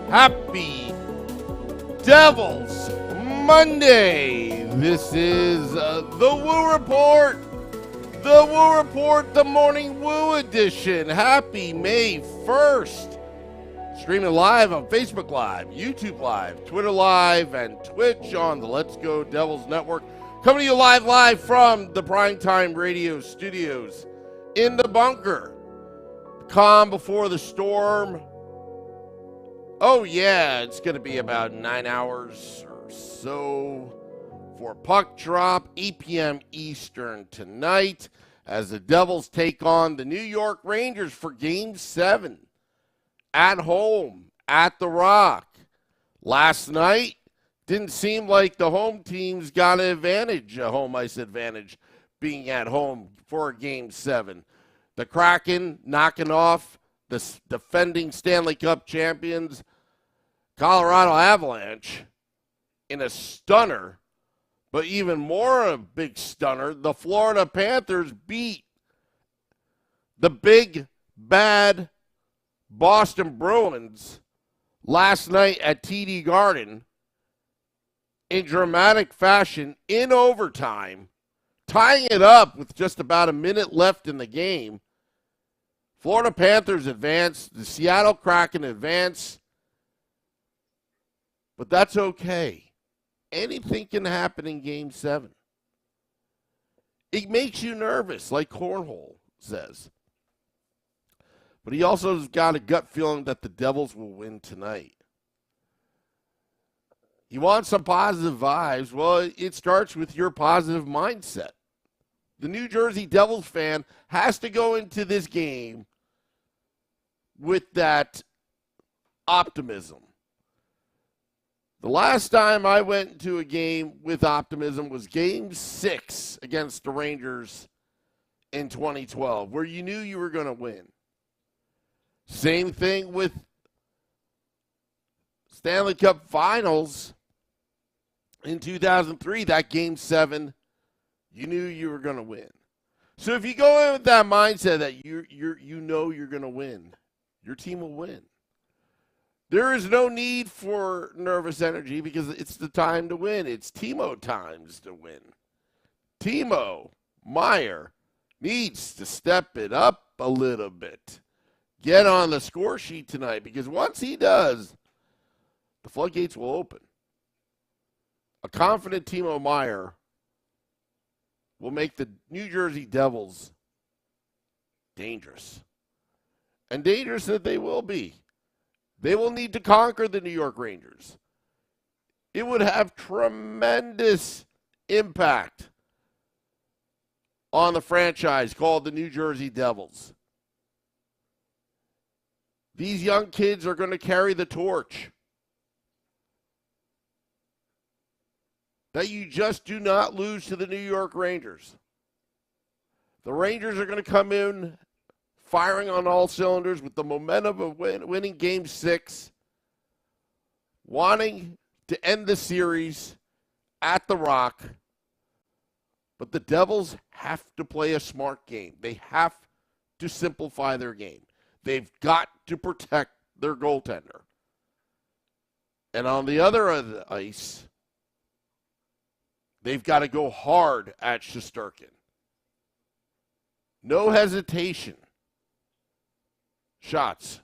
Happy Devils Monday. This is the Woo Report. The Woo Report, the Morning Woo edition. Happy May 1st. Streaming live on Facebook Live, YouTube Live, Twitter Live, and Twitch on the Let's Go Devils Network. Coming to you live from the Primetime Radio Studios in the bunker. Calm before the storm. Oh, yeah, it's going to be about 9 hours or so for puck drop, 8 p.m. Eastern tonight as the Devils take on the New York Rangers for Game 7 at home at the Rock. Last night, didn't seem like the home teams got an advantage, a home ice advantage, being at home for Game 7. The Kraken knocking off the defending Stanley Cup champions, Colorado Avalanche, in a stunner, but even more a big stunner, the Florida Panthers beat the big, bad Boston Bruins last night at TD Garden in dramatic fashion in overtime, tying it up with just about a minute left in the game. Florida Panthers advance, the Seattle Kraken advance, but that's okay. Anything can happen in Game 7. It makes you nervous, like Cornhole says. But he also has got a gut feeling that the Devils will win tonight. You want some positive vibes? Well, it starts with your positive mindset. The New Jersey Devils fan has to go into this game with that optimism. The last time I went into a game with optimism was Game 6 against the Rangers in 2012, where you knew you were going to win. Same thing with Stanley Cup Finals in 2003, that Game 7, you knew you were going to win. So if you go in with that mindset that you know you're going to win, your team will win. There is no need for nervous energy because it's the time to win. It's Timo times to win. Timo Meier needs to step it up a little bit. Get on the score sheet tonight because once he does, the floodgates will open. A confident Timo Meier will make the New Jersey Devils dangerous. And dangerous that they will be. They will need to conquer the New York Rangers. It would have tremendous impact on the franchise called the New Jersey Devils. These young kids are going to carry the torch. That you just do not lose to the New York Rangers. The Rangers are going to come in firing on all cylinders with the momentum of winning Game 6, wanting to end the series at the Rock. But the Devils have to play a smart game. They have to simplify their game. They've got to protect their goaltender. And on the other end of the ice, they've got to go hard at Shesterkin. No hesitation. Shots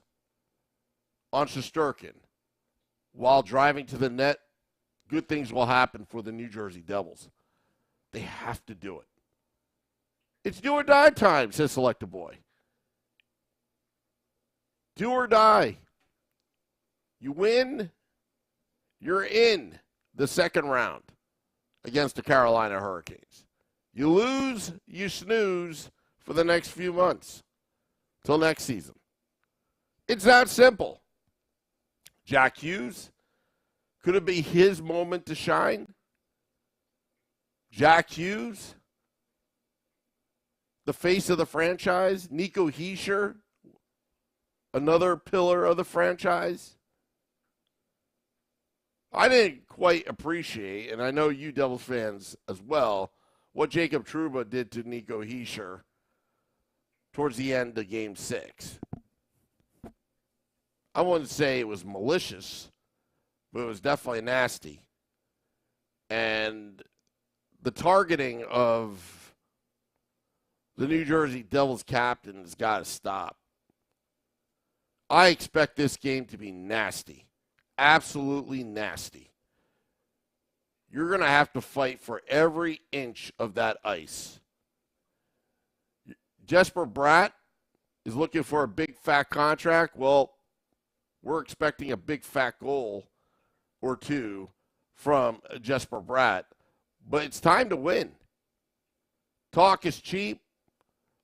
on Shesterkin while driving to the net. Good things will happen for the New Jersey Devils. They have to do it. It's do or die time, says Selecta Boy. Do or die. You win, you're in the second round against the Carolina Hurricanes. You lose, you snooze for the next few months till next season. It's that simple. Jack Hughes, could it be his moment to shine? Jack Hughes, the face of the franchise. Nico Hischier, another pillar of the franchise. I didn't quite appreciate, and I know you Devils fans as well, what Jacob Trouba did to Nico Hischier towards the end of Game 6. I wouldn't say it was malicious, but it was definitely nasty. And the targeting of the New Jersey Devils captain has got to stop. I expect this game to be nasty. Absolutely nasty. You're going to have to fight for every inch of that ice. Jesper Bratt is looking for a big, fat contract. Well, we're expecting a big, fat goal or two from Jesper Bratt. But it's time to win. Talk is cheap.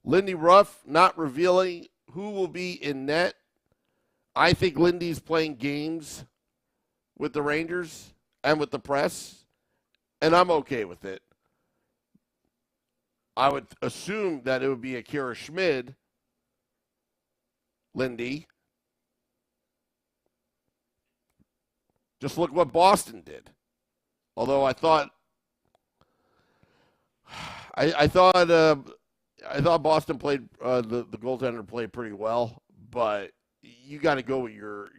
Lindy Ruff not revealing who will be in net. I think Lindy's playing games with the Rangers and with the press, and I'm okay with it. I would assume that it would be Akira Schmid, Lindy. Just look what Boston did. Although I thought Boston played the goaltender played pretty well, but you got to go with your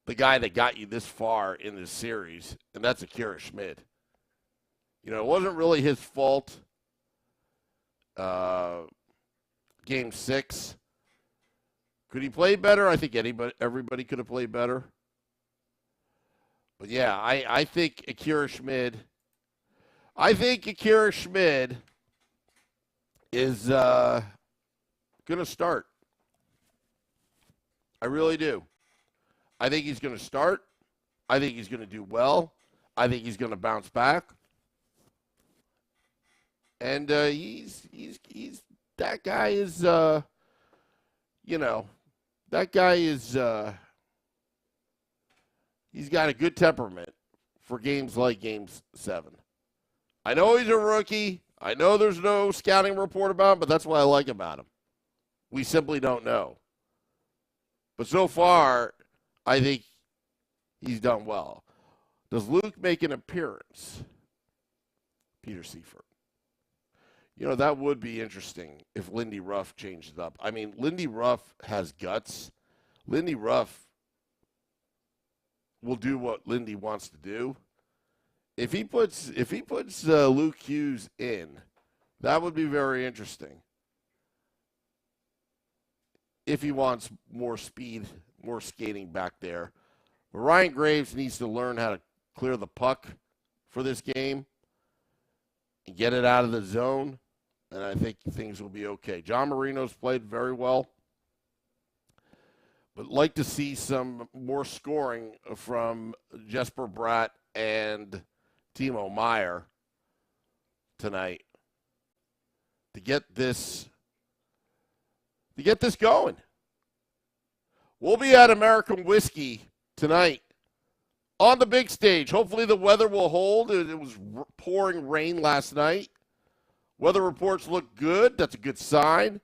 the guy that got you this far in this series, and that's Akira Schmid. You know, it wasn't really his fault. Game 6. Could he play better? I think everybody could have played better. But yeah, I think Akira Schmid is going to start. I really do. I think he's going to start. I think he's going to do well. I think he's going to bounce back. And he's that guy is that guy is he's got a good temperament for games like Game 7. I know he's a rookie. I know there's no scouting report about him, but that's what I like about him. We simply don't know. But so far, I think he's done well. Does Luke make an appearance? Peter Seifert. You know, that would be interesting if Lindy Ruff changed it up. I mean, Lindy Ruff has guts. Lindy Ruff will do what Lindy wants to do. If he puts Luke Hughes in, that would be very interesting. If he wants more speed, more skating back there. But Ryan Graves needs to learn how to clear the puck for this game and get it out of the zone, and I think things will be okay. John Marino's played very well, but like to see some more scoring from Jesper Bratt and Timo Meier tonight to get this going. We'll be at American Whiskey tonight on the big stage. Hopefully the weather will hold. It was pouring rain last night. Weather reports look good. That's a good sign.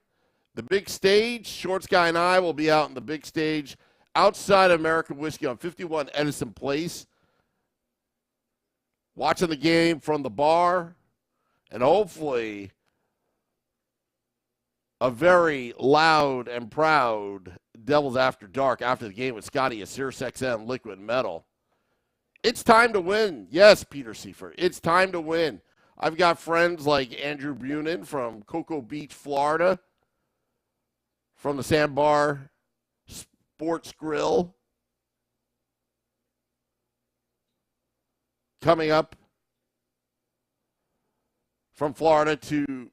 The big stage, Shorts Guy and I will be out in the big stage outside American Whiskey on 51 Edison Place, watching the game from the bar, and hopefully a very loud and proud Devils After Dark after the game with Scotty at Sirius XM Liquid Metal. It's time to win. Yes, Peter Seifert, it's time to win. I've got friends like Andrew Bunin from Cocoa Beach, Florida, from the Sandbar Sports Grill, coming up from Florida to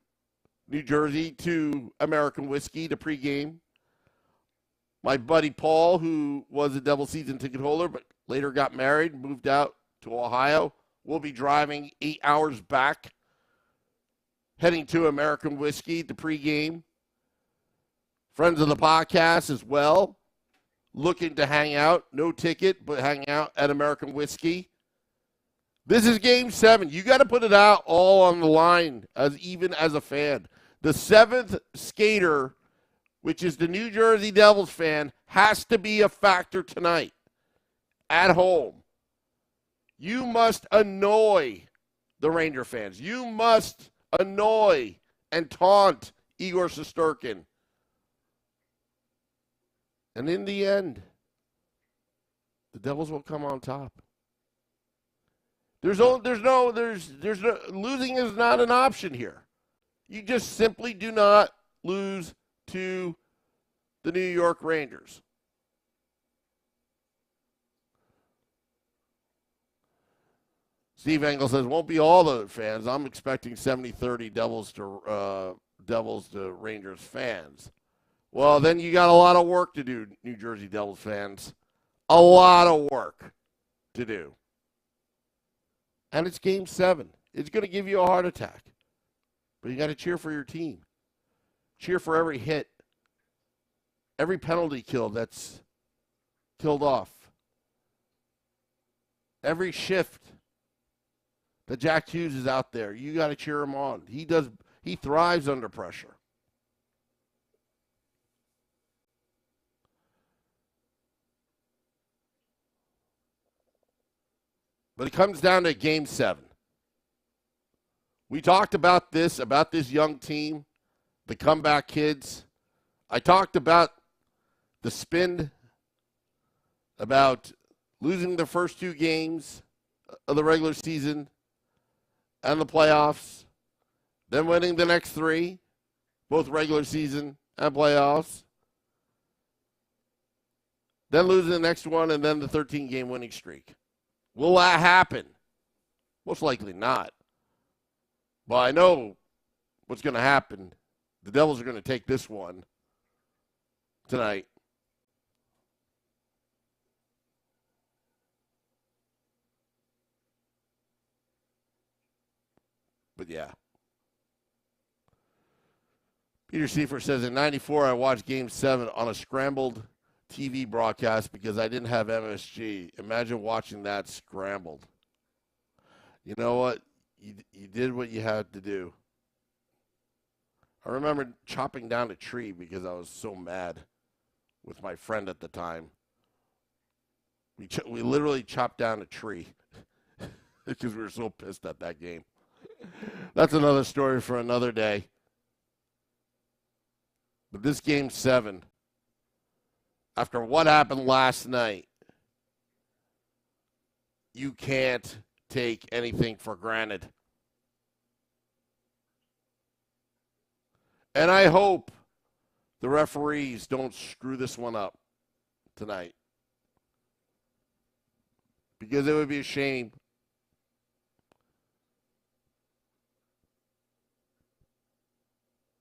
New Jersey to American Whiskey to pregame. My buddy Paul, who was a Devil season ticket holder but later got married, moved out to Ohio, will be driving 8 hours back, heading to American Whiskey to pregame. Friends of the podcast as well, looking to hang out. No ticket, but hang out at American Whiskey. This is Game 7. You got to put it out all on the line, even as a fan. The 7th skater, which is the New Jersey Devils fan, has to be a factor tonight at home. You must annoy the Ranger fans. You must annoy and taunt Igor Shesterkin And in the end, the Devils will come on top. There's no losing is not an option here. You just simply do not lose to the New York Rangers. Steve Engel says, won't be all the fans. I'm expecting 70-30 Devils to Rangers fans. Well, then you got a lot of work to do, New Jersey Devils fans. A lot of work to do. And it's Game 7. It's going to give you a heart attack. But you got to cheer for your team. Cheer for every hit. Every penalty kill that's killed off. Every shift that Jack Hughes is out there. You got to cheer him on. He thrives under pressure. But it comes down to Game 7. We talked about this young team, the comeback kids. I talked about the spin, about losing the first 2 games of the regular season and the playoffs, then winning the next 3, both regular season and playoffs, then losing the next one, and then the 13-game winning streak. Will that happen? Most likely not. But I know what's going to happen. The Devils are going to take this one tonight. But yeah. Peter Seifer says, in 94, I watched Game 7 on a scrambled TV broadcast because I didn't have MSG. Imagine watching that scrambled. You know what? You did what you had to do. I remember chopping down a tree because I was so mad with my friend at the time. We literally chopped down a tree because we were so pissed at that game. That's another story for another day. But this Game 7, after what happened last night, you can't take anything for granted. And I hope the referees don't screw this one up tonight. Because it would be a shame.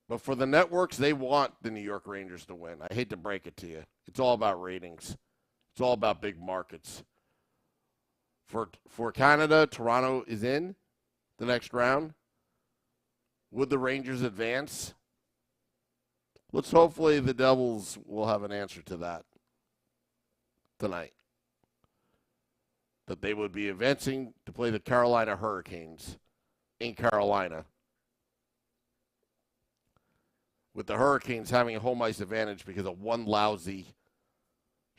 But for the networks, they want the New York Rangers to win. I hate to break it to you. It's all about ratings. It's all about big markets. For Canada, Toronto is in the next round. Would the Rangers advance? Let's hopefully the Devils will have an answer to that tonight. That they would be advancing to play the Carolina Hurricanes in Carolina. With the Hurricanes having a home ice advantage because of one lousy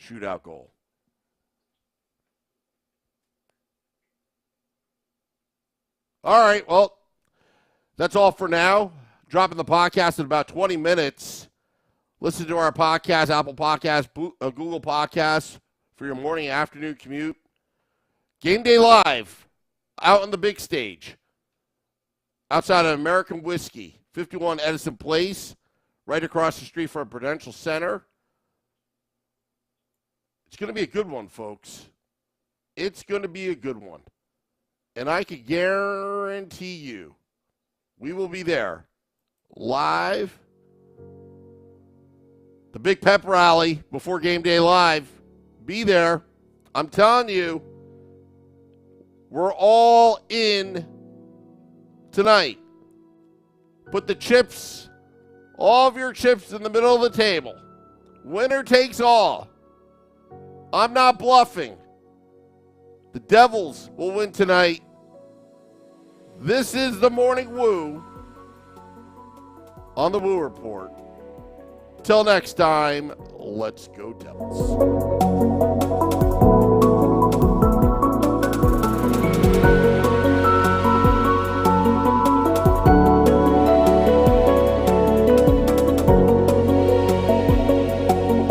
shootout goal. All right, well, that's all for now. Dropping the podcast in about 20 minutes. Listen to our podcast, Apple Podcasts, Google Podcasts for your morning and afternoon commute. Game Day Live, out on the big stage, outside of American Whiskey, 51 Edison Place, right across the street from Prudential Center. It's going to be a good one, folks. It's going to be a good one. And I can guarantee you, we will be there live. The big pep rally before Game Day Live. Be there. I'm telling you, we're all in tonight. Put the chips, all of your chips in the middle of the table. Winner takes all. I'm not bluffing. The Devils will win tonight. This is the Morning Woo on the Woo Report. Till next time, let's go Devils.